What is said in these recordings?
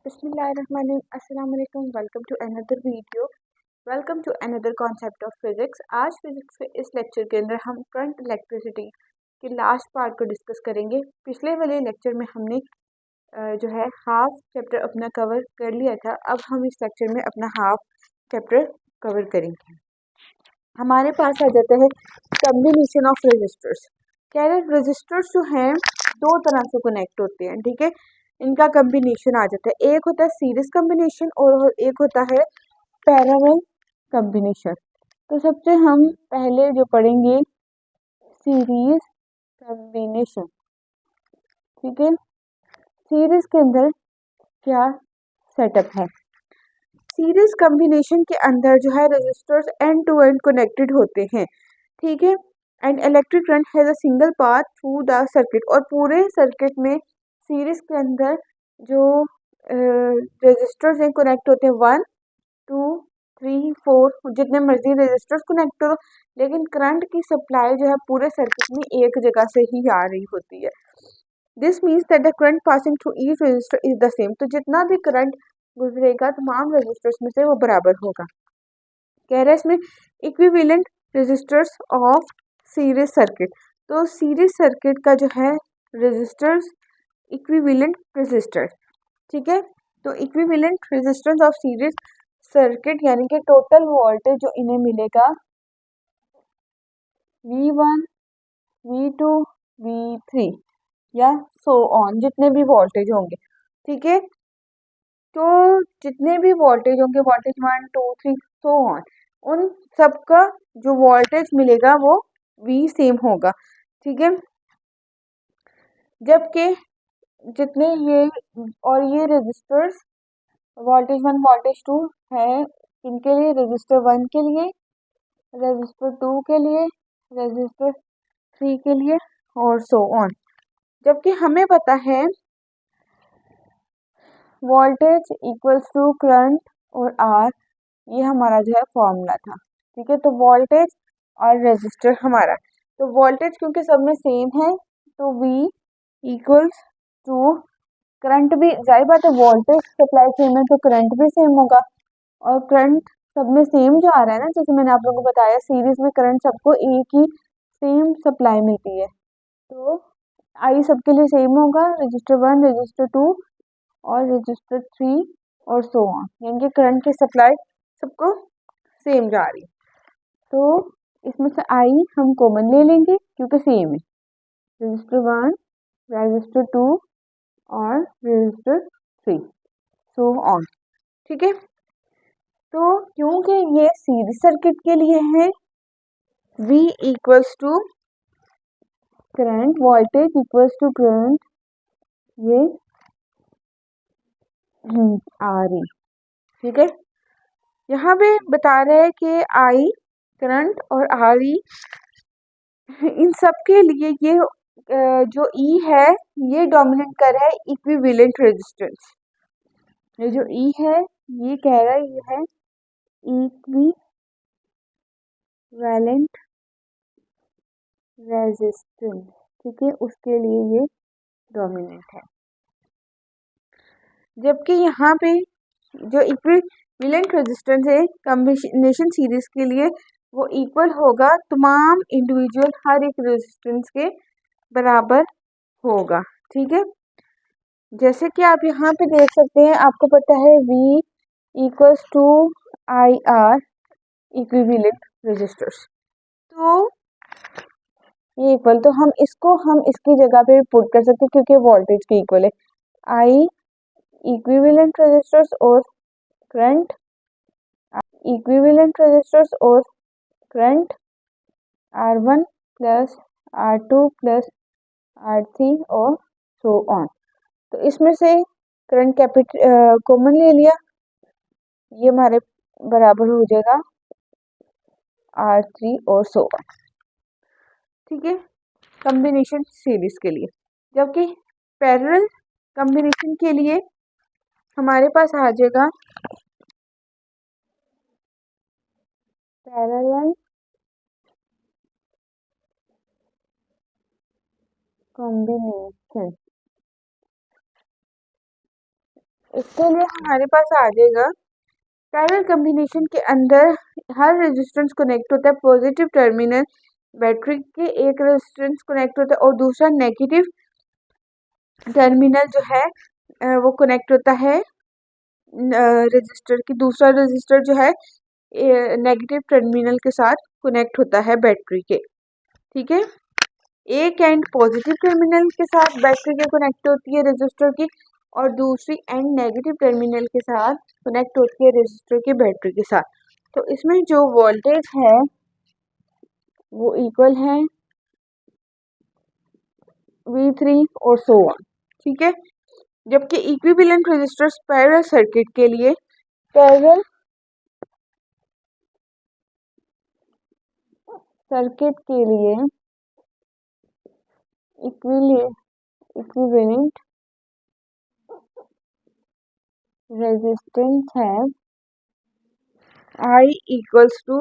Bismillahirrahmanirrahim. Assalamu alaikum. Welcome to another video. Welcome to another concept of physics. आज physics के इस lecture के अंदर हम करंट इलेक्ट्रिसिटी के लास्ट पार्ट को डिस्कस करेंगे। पिछले वाले लेक्चर में हमने जो है हाफ चैप्टर अपना कवर कर लिया था। अब हम इस लेक्चर में अपना हाफ चैप्टर कवर करेंगे। हमारे पास आ जाता है कम्बिनेशन ऑफ रेजिस्टर्स। कह रहे रेजिस्टर्स जो हैं दो तरह से कनेक्ट होते हैं, ठीक है। इनका कम्बिनेशन आ जाता है, एक होता है सीरीज कम्बिनेशन और एक होता है पैरेलल कम्बिनेशन। तो सबसे हम पहले जो पढ़ेंगे सीरीज कम्बिनेशन, ठीक है। सीरीज के अंदर क्या सेटअप है? सीरीज कम्बिनेशन के अंदर जो है resistors end to end connected होते हैं, ठीक है। And electric current has a single path through the circuit, और पूरे सर्किट में सीरीज के अंदर जो रेजिस्टर्स हैं कनेक्ट होते हैं 1 2 3 4, जितने मर्जी रेजिस्टर्स कनेक्ट करो, लेकिन करंट की सप्लाई जो है पूरे सर्किट में एक जगह से ही आ रही होती है। This means that the current passing through each resistor is the same. तो जितना भी करंट गुजरेगा तमाम रेजिस्टर्स में से वो बराबर होगा। कह रहे हैं इसमें equivalent resistors of series circuit. तो सीरीज सर्किट का जो है रेजिस्टर्स इक्विवेलेंट रेजिस्टर, ठीक है। तो equivalent resistance of series circuit यानी कि टोटल वोल्टेज जो इन्हें मिलेगा V1 V2 V3 या सो ऑन, जितने भी वोल्टेज होंगे, ठीक है। तो जितने भी वोल्टेज होंगे, वोल्टेज 1 2 3 सो ऑन, उन सबका जो वोल्टेज मिलेगा वो V सेम होगा, ठीक है। जबकि जितने ये रेजिस्टर्स वोल्टेज 1 वोल्टेज 2 है, इनके लिए रेजिस्टर 1 के लिए, रेजिस्टर 2 के लिए, रेजिस्टर 3 के लिए और सो ऑन। जबकि हमें पता है वोल्टेज इक्वल्स टू करंट और आर, ये हमारा जो है फॉर्मूला था, ठीक है। तो वोल्टेज और रेजिस्टर हमारा, तो वोल्टेज क्योंकि सब में सेम है तो V इक्वल्स टू करंट भी, जाहिर बात है वोल्टेज सप्लाई सेम है तो करंट भी सेम होगा, और करंट सब में सेम जो आ रहा है ना, जैसे मैंने आप लोगों को बताया सीरीज में करंट सबको एक ही सेम सप्लाई मिलती है, तो आई सबके लिए सेम होगा, रजिस्टर 1 रजिस्टर 2 और रजिस्टर 3 और सो ऑन, यानी कि करंट की सप्लाई सबको सेम जा रही है। तो इसमें से आई हम कॉमन ले लेंगे क्योंकि सेम है, रजिस्टर 1 रजिस्टर 2 और रजिस्टर 3 सो ऑन, ठीक है। तो क्योंकि ये सीरीज सर्किट के लिए है, V equals to current, voltage equals to current, ये RE, ठीक है। यहाँ पे बता रहे हैं कि I करंट और RE इन सब के लिए ये जो E है ये डोमिनेट कर रहा है इक्विवेलेंट रेजिस्टेंस। ये जो E है ये कह रहा है ये है इक्विवेलेंट रेजिस्टेंस, ठीक है, उसके लिए ये डोमिनेट है। जबकि यहाँ पे जो इक्विवेलेंट रेजिस्टेंस है कॉम्बिनेशन सीरीज के लिए वो इक्वल होगा तमाम इंडिविजुअल हर एक रेजिस्टेंस के बराबर होगा, ठीक है। जैसे कि आप यहाँ पे देख सकते हैं, आपको पता है V equals to IR equivalent resistors, तो ये इक्वल, तो हम इसकी जगह पे पुट कर सकते हैं क्योंकि वोल्टेज के इक्वल है। I इक्विवेलेंट रेजिस्टर्स और करंट, इक्विवेलेंट रेजिस्टर्स और current R1 plus R2 plus R3 और सो ऑन। तो इसमें से करंट कैपिटल कॉमन ले लिया, ये हमारे बराबर हो जाएगा R3 और सो ऑन, ठीक है, कॉम्बिनेशन सीरीज के लिए। जबकि पैरेलल कॉम्बिनेशन के लिए हमारे पास आ जाएगा पैरेलल कॉम्बिनेशन, इसके लिए हमारे पास आ जाएगा पैरेलल कॉम्बिनेशन के अंदर हर रेजिस्टेंस कनेक्ट होता है पॉजिटिव टर्मिनल बैटरी के एक रेजिस्टेंस कनेक्ट होता है और दूसरा नेगेटिव टर्मिनल जो है वो कनेक्ट होता है रेजिस्टर की। दूसरा रेजिस्टर जो है नेगेटिव टर्मिनल के साथ कनेक्ट होता है बैटरी के। ठीक है, एक एंड पॉजिटिव टर्मिनल के साथ बैटरी के कनेक्ट होती है रेजिस्टर की और दूसरी एंड नेगेटिव टर्मिनल के साथ कनेक्ट होती है रेजिस्टर की बैटरी के साथ। तो इसमें जो वोल्टेज है वो इक्वल है V3 और सो ऑन। ठीक है, जबकि इक्विवेलेंट रेजिस्टर्स पैरेलल सर्किट के लिए पैरेलल सर्किट के लिए इक्विवेलेंट रेजिस्टेंस है I equals to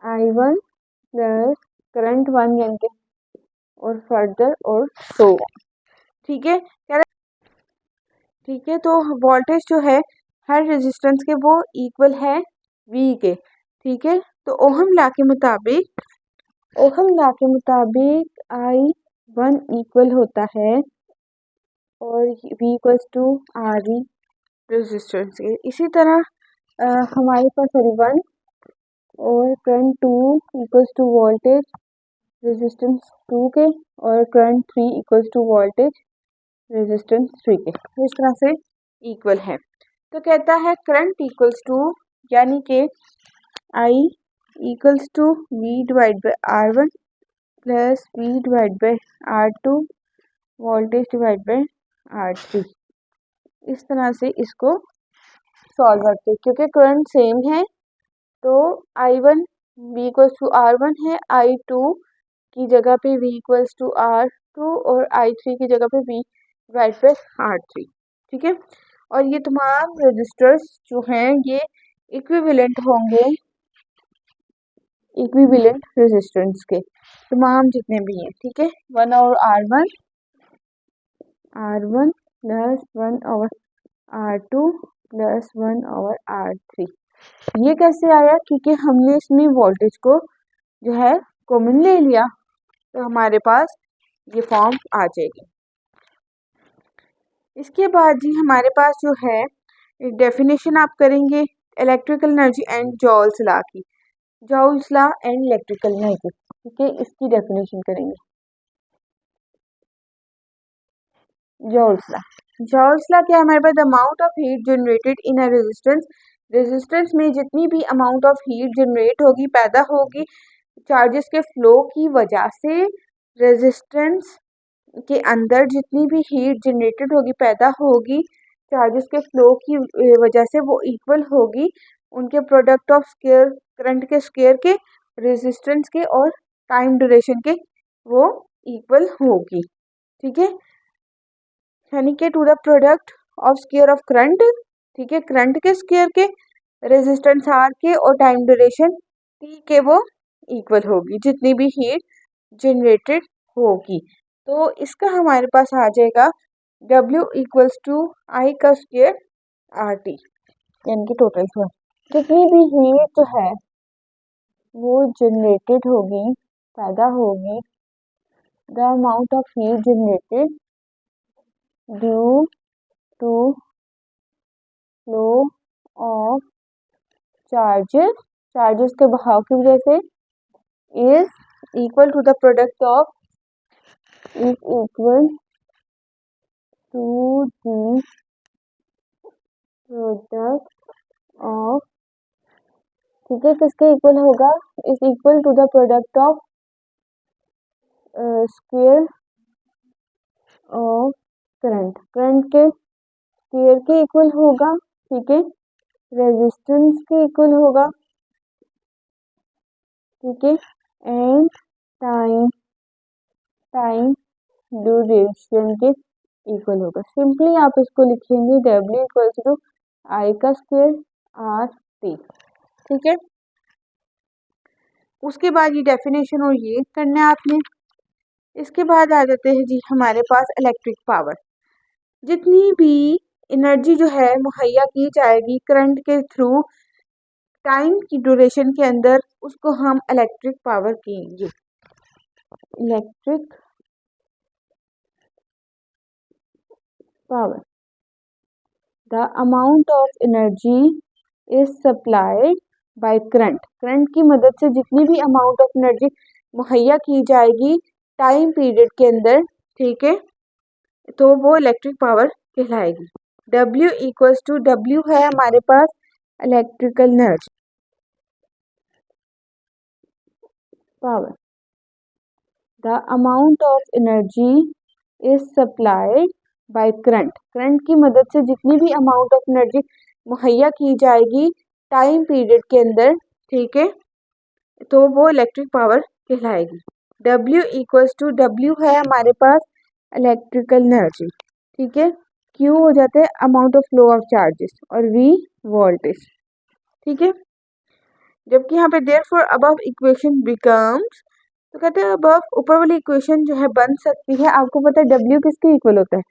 I1 plus current 1 यानी कि और फर्दर और सो ऑन। ठीक है, ठीक है, तो वोल्टेज जो है हर रेजिस्टेंस के वो इक्वल है V के। ठीक है, तो ओहम लॉ के मुताबिक I1 इक्वल होता है और V equals to RE resistance के। इसी तरह हमारे पास R1 और current 2 equals to voltage resistance 2 के और current 3 equals to voltage resistance 3 के, इस तरह से इक्वल है। तो कहता है करंट इक्वल्स टू यानी कि I equals to V divide by R1 plus V divide by R2 voltage divide by R3। इस तरह से इसको सॉल्व करते हैं क्योंकि करंट सेम है तो I1 V equals to R1 है, I2 की जगह पे V इक्वल्स टू R2 और I3 की जगह पे V डिवाइड बाई R3। ठीक है, और ये तमाम रजिस्टर्स जो हैं ये इक्विवेलेंट होंगे इक्विवेलेंट रेजिस्टेंस के, तमाम जितने भी हैं। ठीक है, 1 और R1 प्लस 1 और R2 प्लस 1 और R3। ये कैसे आया? क्योंकि हमने इसमें वोल्टेज को जो है कॉमन ले लिया तो हमारे पास ये फॉर्म आ जाएगी। इसके बाद जी हमारे पास जो है डेफिनेशन आप करेंगे electrical energy and Joule's law की, Joule's law and electrical energy. ठीक है, इसकी डेफिनेशन करेंगे। जॉल्स लॉ क्या है हमारे पास? The amount of heat generated in a resistance में जितनी भी अमाउंट ऑफ हीट जनरेट होगी पैदा होगी चार्जेस के फ्लो की वजह से, रेजिस्टेंस के अंदर जितनी भी हीट जनरेटेड होगी पैदा होगी चार्जेस के फ्लो की वजह से वो इक्वल होगी उनके प्रोडक्ट ऑफ स्क्वायर करंट के स्क्वायर के, रेजिस्टेंस के और टाइम ड्यूरेशन के, वो इक्वल होगी। ठीक है, यानी कि to the product of square of current, ठीक है, करंट के स्क्वायर के, रेजिस्टेंस आर के और टाइम ड्यूरेशन टी के, वो इक्वल होगी जितनी भी हीट जनरेटेड होगी। तो इसका हमारे पास आ जाएगा W इक्वल्स टू I का स्क्वायर RT यानी कि टोटल फ्लो। जितनी भी हीट जो है वो जनरेटेड होगी पैदा होगी, the amount of heat generated due to flow of charges के बहाव की वजह से is equal to the product of is equal to the product of, ठीक है, किसके इक्वल होगा? Is equal to the product of square of current के स्क्वायर के इक्वल होगा। ठीक है, रेजिस्टेंस के इक्वल होगा। ठीक है, एंड टाइम ड्यूरेशन के इक्वल होगा। सिंपली आप इसको लिखेंगे W इक्वल्स टू I का स्क्वायर RT। ठीक है, उसके बाद ये डेफिनेशन और ये करना है आपने। इसके बाद आ जाते हैं जी हमारे पास इलेक्ट्रिक पावर। जितनी भी एनर्जी जो है मुहैया की जाएगी करंट के थ्रू टाइम की ड्यूरेशन के अंदर, उसको हम इलेक्ट्रिक पावर कहेंगे। Electric power, the amount of energy is supplied by current. Current की मदद से जितनी भी अमाउंट ऑफ एनर्जी मुहैया की जाएगी टाइम पीरियड के अंदर, ठीक है, तो वो इलेक्ट्रिक पावर कहलाएगी। W इक्वल्स टू, W है हमारे पास electrical energy power, the amount of energy is supplied by current. Current की मदद से जितनी भी अमाउंट ऑफ एनर्जी मुहैया की जाएगी टाइम पीरियड के अंदर, ठीक है, तो वो इलेक्ट्रिक पावर कहलाएगी। W इक्वल्स टू, W है हमारे पास इलेक्ट्रिकल एनर्जी, ठीक है। Q हो जाते हैं amount of flow of charges और V वोल्टेज, ठीक है। जबकि यहाँ पे देयरफॉर अबव इक्वेशन बिकम्स, तो कहते हैं अबव ऊपर वाली इक्वेशन जो है बन सकती है। आपको पता है W किसके इक्वल होता है?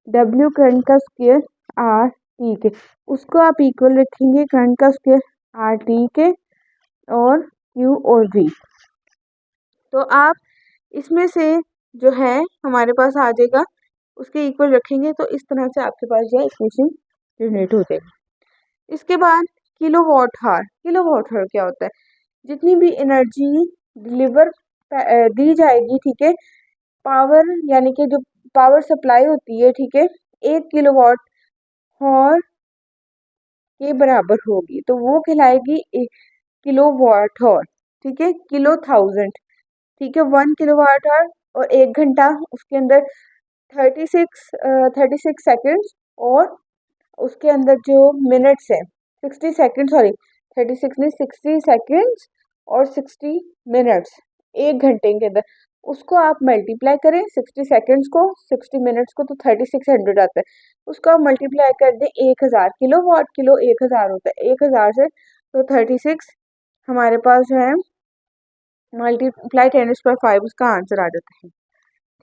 W करंट का स्क्वायर R T के, उसको आप इक्वल रखेंगे करंट का स्क्वायर R T के और Q और V। तो आप इसमें से जो है हमारे पास आ जाएगा, उसके इक्वल रखेंगे तो इस तरह से आपके पास जो है इक्वेशन जनरेट हो जाएगी। इसके बाद किलोवाट हावर। किलोवाट हावर क्या होता है? जितनी भी एनर्जी डिलीवर दी जाएगी, ठीक है, पावर यानी कि जो पावर सप्लाई होती है, ठीक है, 1 किलोवाट हावर के बराबर होगी, तो वो कहलाएगी किलोवाट हावर, ठीक है। किलो थाउजेंड, ठीक है, 1 किलोवाट आवर और 1 घंटा, उसके अंदर 36 सेकेंड्स और उसके अंदर जो मिनट्स है 60 सेकेंड, सॉरी 36 नहीं 60 सेकेंड्स और 60 मिनट्स 1 घंटे के अंदर, उसको आप मल्टीप्लाई करें 60 सेकेंड्स को 60 मिनट्स को तो 3600 आता है। उसको आप मल्टीप्लाई कर दें 1000, किलोवाट किलो 1000 होता है, 1000 से तो 36 हमारे पास जो है मल्टीप्लाई 10⁵ उसका आंसर आ जाता है,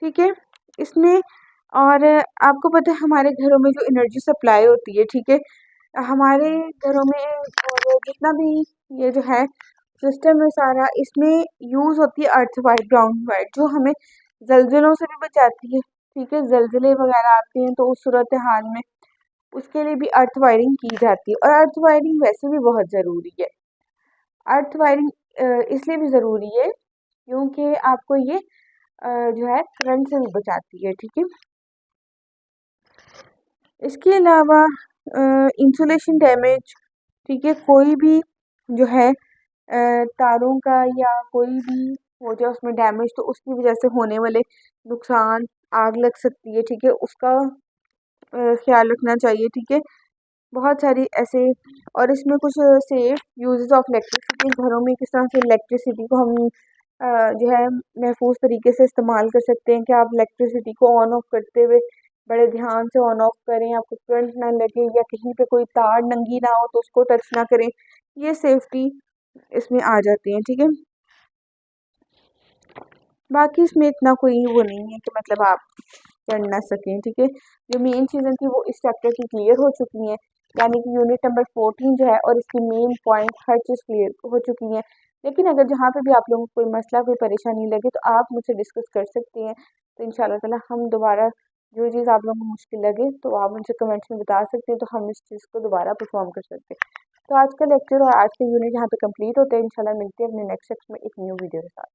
ठीक है। इसमें और आपको पता है हमारे घरों में जो एनर्जी सप्लाई होती है, ठीक है, हमारे घरों में जितना भी ये जो है सिस्टम है सारा, इसमें यूज़ होती है अर्थ वाइट, ग्राउंड वाइट, जो हमें जल्जलों से भी बचाती है, ठीक है। जल्जले वगैरह आते हैं तो उस सूरत हाल में उसके लिए भी अर्थ वायरिंग की जाती है, और अर्थ वायरिंग वैसे भी बहुत ज़रूरी है। अर्थ वायरिंग इसलिए भी ज़रूरी है क्योंकि आपको ये जो है करंट से भी बचाती है, ठीक है। इसके अलावा इंसुलेशन डैमेज, ठीक है, कोई भी जो है तारों का या कोई भी हो जाए उसमें डैमेज, तो उसकी वजह से होने वाले नुकसान, आग लग सकती है, ठीक है, उसका ख्याल रखना चाहिए, ठीक है। बहुत सारी ऐसे, और इसमें कुछ सेफ यूजेस ऑफ इलेक्ट्रिसिटी, घरों में किस तरह से इलेक्ट्रिसिटी को हम जो है महफूज तरीके से इस्तेमाल कर सकते हैं कि आप इलेक्ट्रिसिटी को ऑन ऑफ करते हुए बड़े ध्यान से ऑन ऑफ करें, आपको करंट ना लगे या कहीं पे कोई तार नंगी ना हो तो उसको टच ना करें, ये सेफ्टी इसमें आ जाती है, ठीक है। बाकी इसमें इतना कोई वो नहीं है कि मतलब आप चढ़ ना सकें, ठीक है। जो मेन चीज़ें थी वो इस चैप्टर की क्लियर हो चुकी हैं, यानी कि यूनिट नंबर 14 जो है और इसकी मेन पॉइंट हर चीज़ क्लियर हो चुकी है। लेकिन अगर जहाँ पे भी आप लोगों को कोई मसला, कोई परेशानी लगे तो आप मुझसे डिस्कस कर सकते हैं, तो इंशाल्लाह ताला हम दोबारा जो चीज़ आप लोगों को मुश्किल लगे तो आप मुझे कमेंट्स में बता सकते हैं, तो हम इस चीज़ को दोबारा परफॉर्म कर सकते हैं। तो आज का लेक्चर और आज के यूनिट यहाँ पे कंप्लीट होते हैं। इंशाल्लाह मिलते हैं अपने नेक्स्ट सेक्शन में एक न्यू वीडियो के साथ।